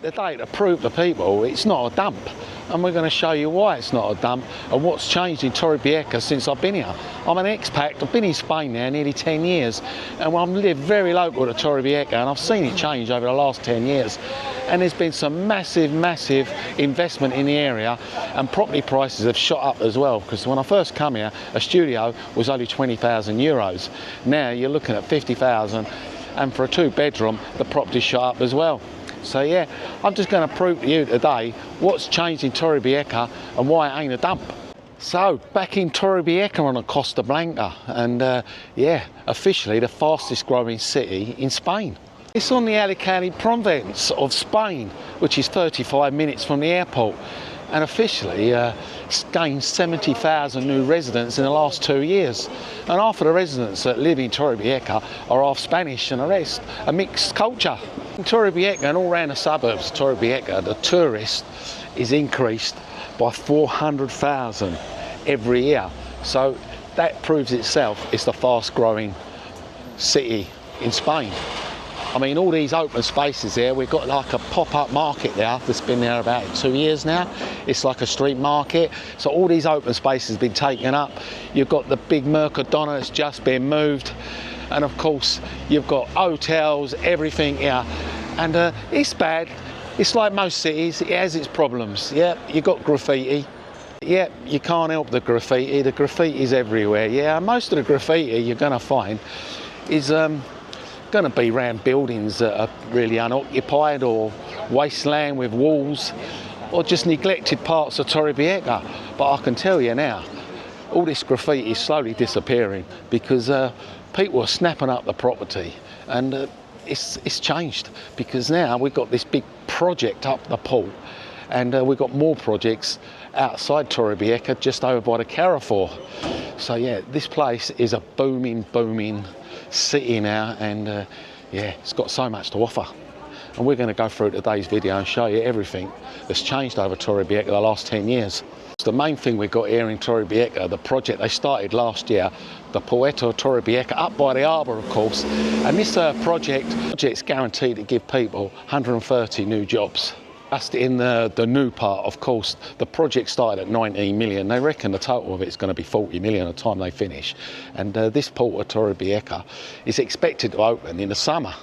today to prove to people it's not a dump, and we're going to show you why it's not a dump and what's changed in Torrevieja since I've been here. I'm an expat, I've been in Spain now nearly 10 years, and I've lived very local to Torrevieja, and I've seen it change over the last 10 years. And there's been some massive investment in the area, and property prices have shot up as well, because when I first come here, a studio was only 20,000 euros. Now you're looking at 50,000, and for a 2-bedroom, the property shot up as well. So yeah, I'm just going to prove to you today what's changed in Torrevieja and why it ain't a dump. So, back in Torrevieja on the Costa Blanca, and yeah, officially the fastest growing city in Spain. It's on the Alicante province of Spain, which is 35 minutes from the airport, and officially it's gained 70,000 new residents in the last 2 years. And half of the residents that live in Torrevieja are half Spanish, and the rest a mixed culture. In Torrevieja and all around the suburbs of Torrevieja, the tourist is increased by 400,000 every year. So that proves itself it's the fast growing city in Spain. I mean, all these open spaces there, we've got like a pop-up market there that's been there about 2 years now. It's like a street market. So all these open spaces have been taken up. You've got the big Mercadona that's just been moved. And of course, you've got hotels, everything here. And it's bad. It's like most cities, it has its problems. Yeah, you've got graffiti. Yeah, you can't help the graffiti. The graffiti's everywhere. Yeah, most of the graffiti you're going to find is going to be around buildings that are really unoccupied, or wasteland with walls, or just neglected parts of Torrevieja. But I can tell you now, all this graffiti is slowly disappearing because people are snapping up the property, and it's changed because now we've got this big project up the port, and we've got more projects outside Torrevieja, just over by the Carrefour. So yeah, this place is a booming city now, and yeah, it's got so much to offer. And we're going to go through today's video and show you everything that's changed over Torrevieja the last 10 years. The main thing we've got here in Torrevieja, the project they started last year, the Puerto Torrevieja, up by the harbour of course, and this project's guaranteed to give people 130 new jobs. Just in the new part, of course, the project started at 19 million. They reckon the total of it's going to be 40 million at the time they finish. And this port of Torrevieja is expected to open in the summer.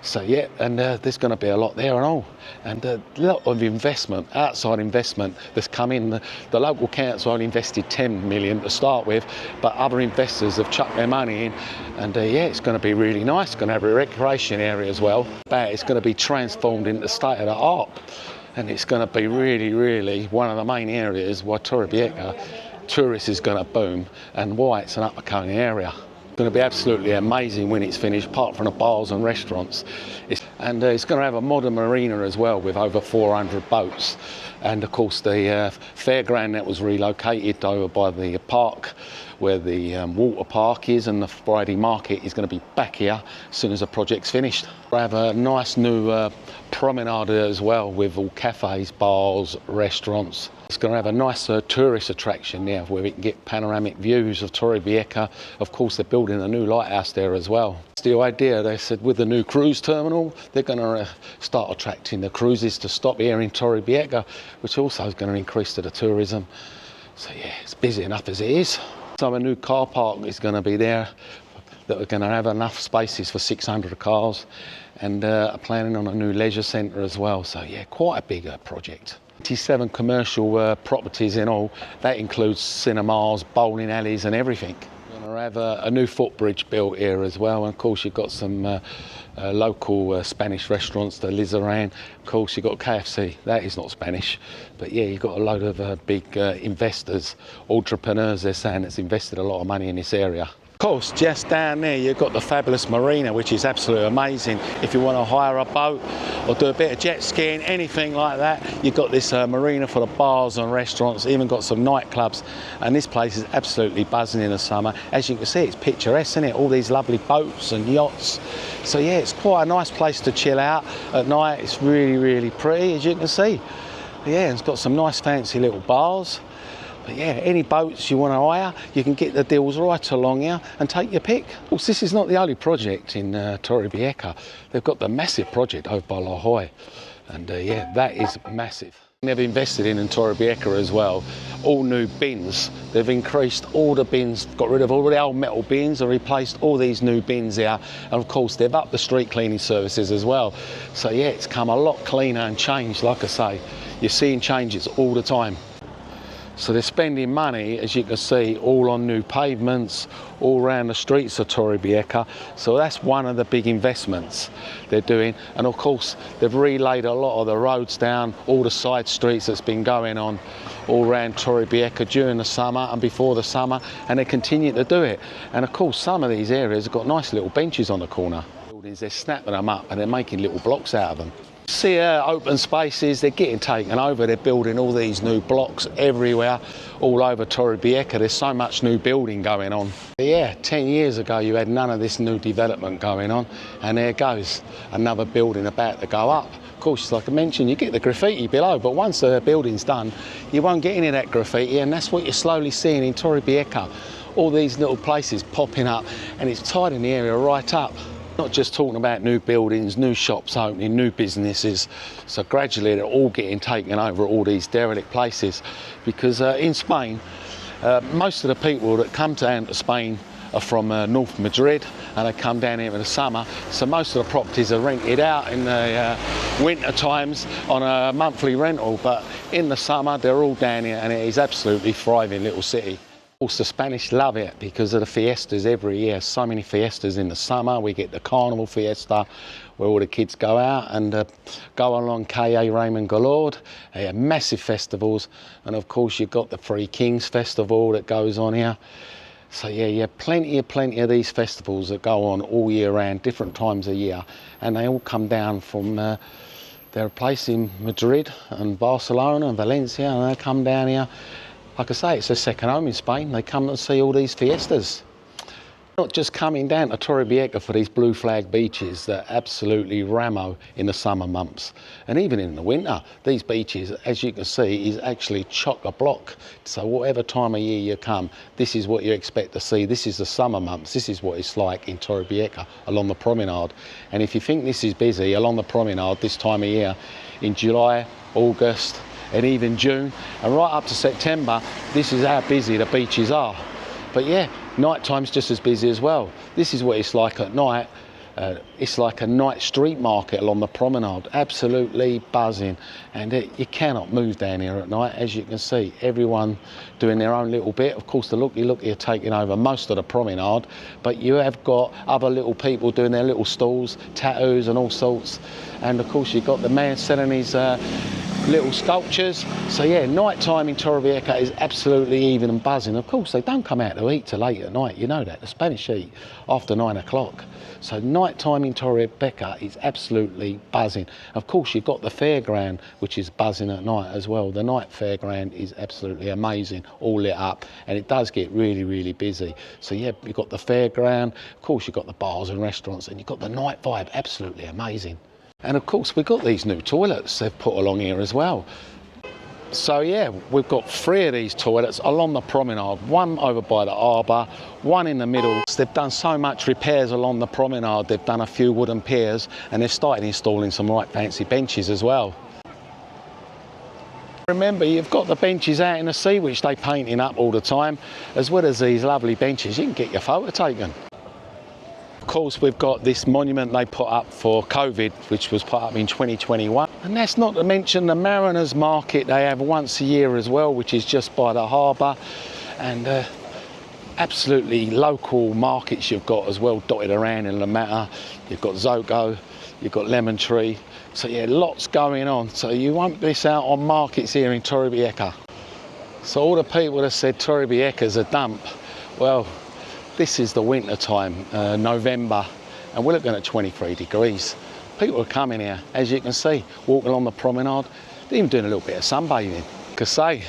So yeah, and there's going to be a lot there and all. And a lot of investment, outside investment that's come in. The local council only invested 10 million to start with, but other investors have chucked their money in. And yeah, it's going to be really nice. It's going to have a recreation area as well. But it's going to be transformed into state of the art. And it's going to be really one of the main areas why Torrevieja tourists is going to boom, and why it's an up-and-coming area. Going to be absolutely amazing when it's finished, apart from the bars and restaurants. It's going to have a modern marina as well, with over 400 boats. And of course the fairground that was relocated over by the park, where the water park is, and the Friday market is going to be back here as soon as the project's finished. We have a nice new promenade as well, with all cafes, bars, restaurants. It's going to have a nice tourist attraction now, where we can get panoramic views of Torrevieja. Of course, they're building a new lighthouse there as well. It's the idea, they said, with the new cruise terminal, they're going to start attracting the cruises to stop here in Torrevieja, which also is going to increase the tourism. So yeah, it's busy enough as it is. So a new car park is going to be there, that are going to have enough spaces for 600 cars, and are planning on a new leisure centre as well. So yeah, quite a big project. 27 commercial properties in all. That includes cinemas, bowling alleys and everything. We're going to have a new footbridge built here as well, and of course you've got some local Spanish restaurants, the Lizaran. Of course you've got KFC, that is not Spanish, but yeah, you've got a load of big investors, entrepreneurs, they're saying, that's invested a lot of money in this area. Of course, just down there you've got the fabulous marina, which is absolutely amazing. If you want to hire a boat or do a bit of jet skiing, anything like that, you've got this marina for the bars and restaurants, even got some nightclubs, and this place is absolutely buzzing in the summer. As you can see, it's picturesque, isn't it? All these lovely boats and yachts. So yeah, it's quite a nice place to chill out at night. It's really pretty, as you can see. Yeah, it's got some nice fancy little bars. But yeah, any boats you want to hire, you can get the deals right along here and take your pick. Of course, this is not the only project in Torrevieja. They've got the massive project over by La Hoya. And yeah, that is massive. They've invested in Torrevieja as well. All new bins. They've increased all the bins, got rid of all the old metal bins and replaced all these new bins here. And of course, they've upped the street cleaning services as well. So yeah, it's come a lot cleaner and changed, like I say. You're seeing changes all the time. So they're spending money, as you can see, all on new pavements, all around the streets of Torrevieja. So that's one of the big investments they're doing. And of course, they've relaid a lot of the roads down, all the side streets that's been going on all around Torrevieja during the summer and before the summer, and they continue to do it. And of course, some of these areas have got nice little benches on the corner. Buildings, they're snapping them up and they're making little blocks out of them. See open spaces, they're getting taken over. They're building all these new blocks everywhere, all over Torrevieja. There's so much new building going on. But yeah, 10 years ago you had none of this new development going on, and there goes another building about to go up. Of course, like I mentioned, you get the graffiti below, but once the building's done, you won't get any of that graffiti, and that's what you're slowly seeing in Torrevieja. All these little places popping up, and it's tidying the area right up. Not just talking about new buildings, new shops opening, new businesses. So gradually they're all getting taken over, all these derelict places. Because in Spain, most of the people that come down to Spain are from North Madrid, and they come down here in the summer. So most of the properties are rented out in the winter times on a monthly rental. But in the summer, they're all down here, and it is absolutely thriving little city. Of course, the Spanish love it because of the fiestas every year. So many fiestas in the summer. We get the Carnival Fiesta, where all the kids go out and go along Calle Raymond Galord. They have massive festivals. And of course, you've got the Three Kings Festival that goes on here. So yeah, you have plenty of these festivals that go on all year round, different times of year. And they all come down from their place in Madrid and Barcelona and Valencia, and they come down here. Like I say, it's their second home in Spain. They come and see all these fiestas. Not just coming down to Torrevieja for these blue flag beaches that absolutely ramo in the summer months. And even in the winter, these beaches, as you can see, is actually chock-a-block. So whatever time of year you come, this is what you expect to see. This is the summer months. This is what it's like in Torrevieja along the promenade. And if you think this is busy along the promenade this time of year, in July, August, and even June, and right up to September, this is how busy the beaches are. But yeah, night time's just as busy as well. This is what it's like at night. It's like a night street market along the promenade, absolutely buzzing. And you cannot move down here at night, as you can see. Everyone doing their own little bit. Of course, the looky-looky are taking over most of the promenade, but you have got other little people doing their little stalls, tattoos and all sorts. And of course, you've got the man selling his little sculptures. So yeah, night time in Torrevieja is absolutely even and buzzing. Of course, they don't come out to eat till late at night. You know that. The Spanish eat after 9 o'clock. So night time in Torrevieja is absolutely buzzing. Of course, you've got the fairground, which is buzzing at night as well. The night fairground is absolutely amazing, all lit up, and it does get really, really busy. So yeah, you've got the fairground. Of course, you've got the bars and restaurants, and you've got the night vibe, absolutely amazing. And of course, we've got these new toilets they've put along here as well. So yeah, we've got 3 of these toilets along the promenade, one over by the harbour, one in the middle. They've done so much repairs along the promenade, they've done a few wooden piers, and they've started installing some right fancy benches as well. Remember, you've got the benches out in the sea, which they're painting up all the time, as well as these lovely benches. You can get your photo taken. Of course, we've got this monument they put up for COVID, which was put up in 2021. And that's not to mention the Mariners Market they have once a year as well, which is just by the harbour. And absolutely local markets you've got as well, dotted around in La Mata. You've got Zoco, you've got Lemon Tree. So yeah, lots going on. So you won't miss out on markets here in Torrevieja. So all the people that said Torrevieja's a dump, well, this is the winter time, November, and we're looking at 23 degrees. People are coming here, as you can see, walking along the promenade. They're even doing a little bit of sunbathing. Because say,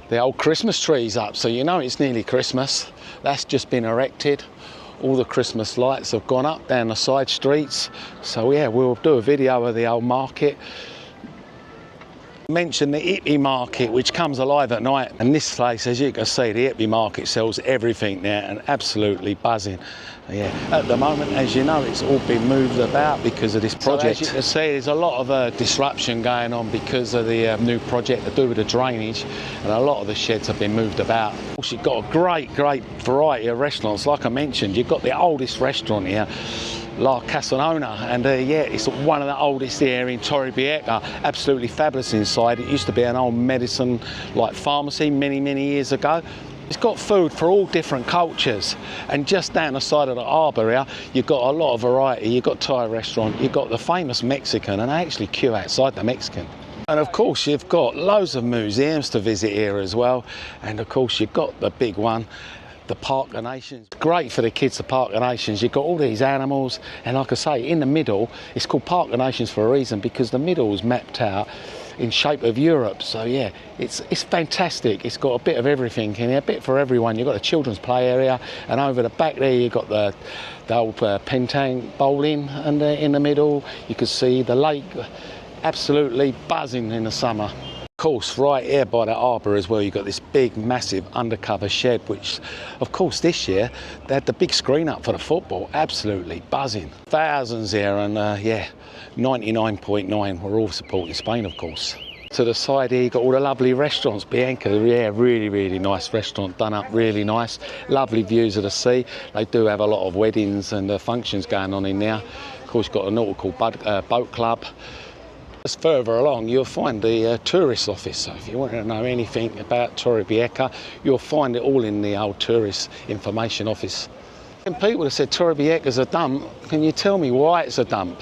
the old Christmas tree's up, so you know it's nearly Christmas. That's just been erected. All the Christmas lights have gone up down the side streets. So yeah, we'll do a video of the old market. Mention the hippie market, which comes alive at night, and this place, as you can see, the hippie market sells everything there and absolutely buzzing. Yeah, at the moment, as you know, it's all been moved about because of this project. So as you can see, there's a lot of disruption going on because of the new project to do with the drainage, and a lot of the sheds have been moved about. Also, you've got a great variety of restaurants. Like I mentioned, you've got the oldest restaurant here, La Casanona, and yeah, it's one of the oldest here in Torrevieja. Absolutely fabulous inside. It used to be an old medicine like pharmacy many years ago. It's got food for all different cultures, and just down the side of the harbour here, you've got a lot of variety. You've got Thai restaurant, you've got the famous Mexican, and I actually queue outside the Mexican. And of course, you've got loads of museums to visit here as well, and of course, you've got the big one, the Park of Nations. Great for the kids, the Park of Nations. You've got all these animals, and like I say, in the middle, it's called Park of Nations for a reason, because the middle is mapped out in shape of Europe. So yeah, it's fantastic. It's got a bit of everything in here, a bit for everyone. You've got a children's play area, and over the back there you've got the old Pentang bowling, and in the middle you can see the lake absolutely buzzing in the summer. Of course, right here by the harbour as well, you've got this big, massive undercover shed, which, of course, this year, they had the big screen up for the football, absolutely buzzing. Thousands here, and yeah, 99.9, we're all supporting Spain, of course. To the side here, you've got all the lovely restaurants. Bianca, yeah, really nice restaurant, done up really nice. Lovely views of the sea. They do have a lot of weddings and functions going on in there. Of course, you've got a nautical boat club. Just further along, you'll find the tourist office. So if you want to know anything about Torrevieja, you'll find it all in the old tourist information office. And people have said Torrevieja's a dump. Can you tell me why it's a dump?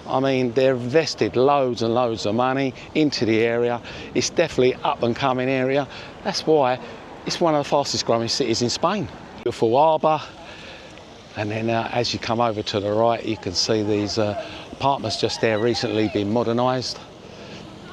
I mean, they've invested loads and loads of money into the area. It's definitely up and coming area. That's why it's one of the fastest growing cities in Spain. Beautiful harbour. And then as you come over to the right, you can see these apartments just there recently been modernised.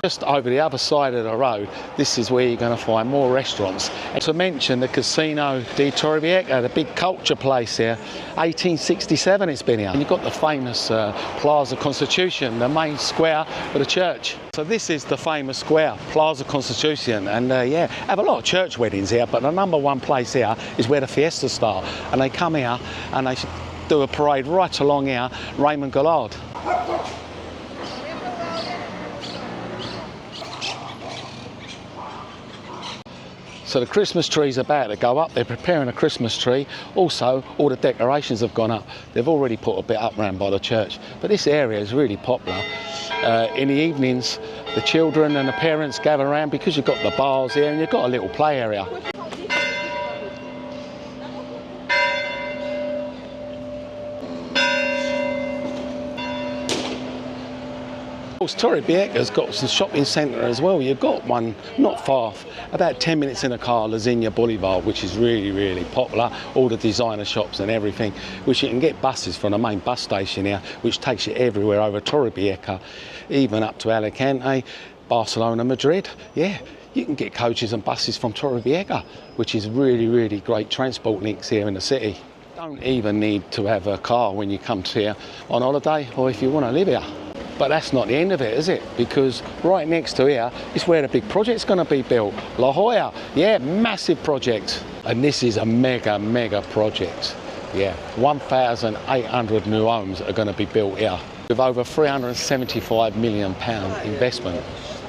Just over the other side of the road, this is where you're going to find more restaurants. And to mention the Casino de Torrevieja, the big culture place here, 1867 it's been here. And you've got the famous Plaza Constitution, the main square of the church. So this is the famous square, Plaza Constitution, and yeah, have a lot of church weddings here, but the #1 place here is where the fiestas start. And they come here and they do a parade right along here, Raymond Gallard. So the Christmas tree's about to go up. They're preparing a Christmas tree. Also, all the decorations have gone up. They've already put a bit up round by the church. But this area is really popular. In the evenings, the children and the parents gather around because you've got the bars here and you've got a little play area. Torrevieja's got some shopping centre as well. You've got one not far, about 10 minutes in a car, Lazinia Boulevard, which is really popular. All the designer shops and everything, which you can get buses from the main bus station here, which takes you everywhere over Torrevieja, even up to Alicante, Barcelona, Madrid. Yeah, you can get coaches and buses from Torrevieja, which is really great transport links here in the city. Don't even need to have a car when you come to here on holiday or if you want to live here. But that's not the end of it, is it? Because right next to here is where the big project's going to be built. La Hoya, yeah, massive project. And this is a mega project. Yeah, 1,800 new homes are going to be built here with over £375 million investment.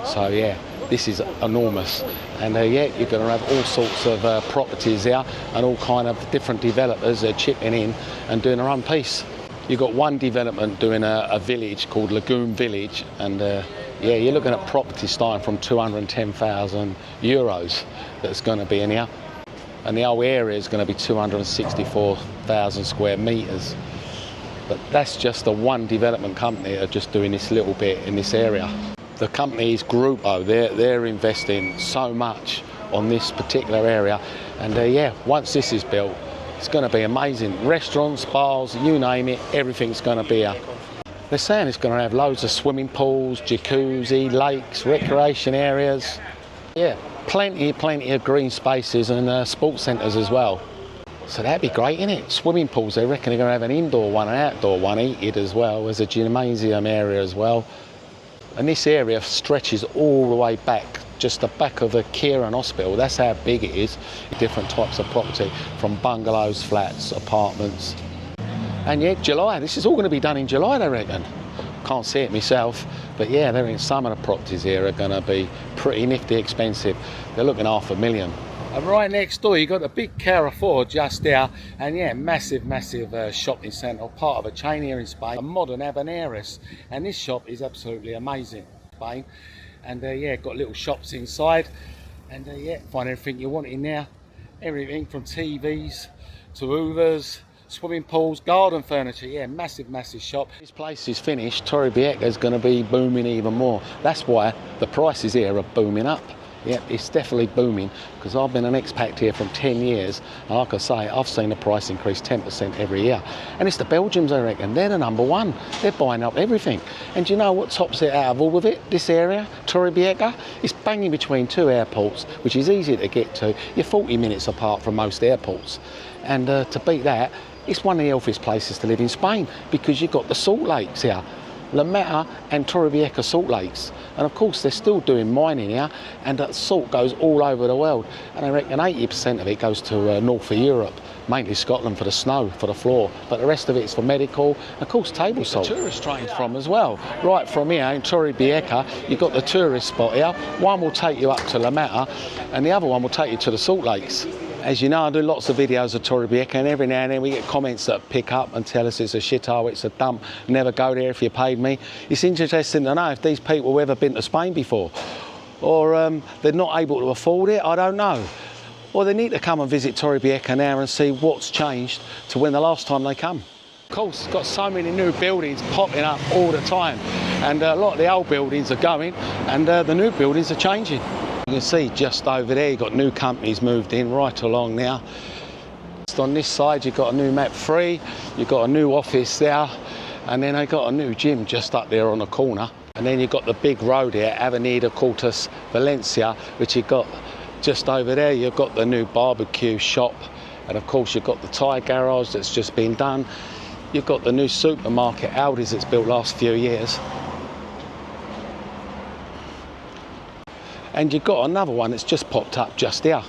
So yeah, this is enormous. And yeah, you're going to have all sorts of properties here and all kind of different developers chipping in and doing their own piece. You've got one development doing a village called Lagoon Village, and yeah, you're looking at property starting from €210,000 that's going to be in here. And the whole area is going to be 264,000 square metres. But that's just the one development company that are just doing this little bit in this area. The company is Grupo. They're investing so much on this particular area. And yeah, once this is built, it's going to be amazing. Restaurants, bars, you name it, everything's going to be here. They're saying it's going to have loads of swimming pools, jacuzzi, lakes, recreation areas. Yeah, plenty of green spaces and sports centres as well. So that'd be great, innit? Swimming pools, they reckon they're going to have an indoor one, an outdoor one, heated as well. There's a gymnasium area as well. And this area stretches all the way back, just the back of the Cura Hospital. That's how big it is. Different types of property, from bungalows, flats, apartments. And yeah, July, this is all going to be done in July, I reckon. Can't see it myself, but yeah, they're in some of the properties here are going to be pretty nifty expensive. They're looking $500,000. And right next door, you got the big Carrefour just there, and yeah, massive shopping centre, part of a chain here in Spain, a modern Habaneras, and this shop is absolutely amazing, Spain. And yeah, got little shops inside, and yeah, find everything you want in there. Everything from TVs to hoovers, swimming pools, garden furniture. Yeah, massive shop. This place is finished. Torrevieja is going to be booming even more. That's why the prices here are booming up. Yeah, it's definitely booming, because I've been an expat here from 10 years, and like I say, I've seen the price increase 10% every year. And it's the Belgians, I reckon. They're the #1. They're buying up everything. And do you know what tops it out of all of it, this area, Torrevieja? It's banging between 2 airports, which is easy to get to. You're 40 minutes apart from most airports. And to beat that, it's one of the healthiest places to live in Spain, because you've got the salt lakes here. La Meta and Torrevieja salt lakes, and of course they're still doing mining here, and that salt goes all over the world, and I reckon 80% of it goes to north of Europe, mainly Scotland for the snow, for the floor, but the rest of it is for medical, and of course table salt. The tourist trains from as well. Right from here in Torrevieja, you've got the tourist spot here. One will take you up to La Meta, and the other one will take you to the salt lakes. As you know, I do lots of videos of Torrevieja, and every now and then we get comments that pick up and tell us it's a shithole, it's a dump, never go there if you paid me. It's interesting to know if these people have ever been to Spain before, or they're not able to afford it, I don't know. Or they need to come and visit Torrevieja now and see what's changed to when the last time they come. Of course, it's got so many new buildings popping up all the time, and a lot of the old buildings are going, and the new buildings are changing. You can see just over there, you've got new companies moved in right along now. Just on this side, you've got a new Map 3, you've got a new office there, and then they've got a new gym just up there on the corner. And then you've got the big road here, Avenida Cortes Valencia, which you've got just over there. You've got the new barbecue shop, and of course you've got the tyre garage that's just been done. You've got the new supermarket, Aldi's, that's built last few years. And you've got another one that's just popped up just here.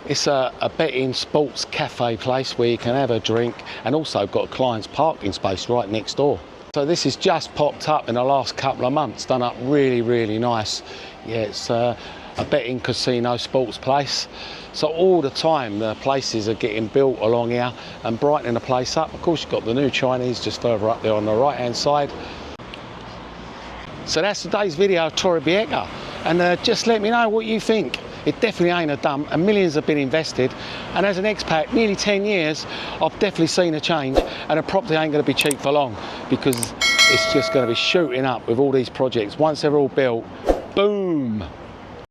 It's a betting sports cafe place where you can have a drink, and also got a client's parking space right next door. So this has just popped up in the last couple of months, done up really nice. Yeah, it's a betting casino sports place. So all the time the places are getting built along here and brightening the place up. Of course you've got the new Chinese just further up there on the right hand side. So that's today's video of Torrevieja, and just let me know what you think. It definitely ain't a dump, and millions have been invested, and as an expat, nearly 10 years, I've definitely seen a change, and a property ain't going to be cheap for long, because it's just going to be shooting up with all these projects. Once they're all built, boom!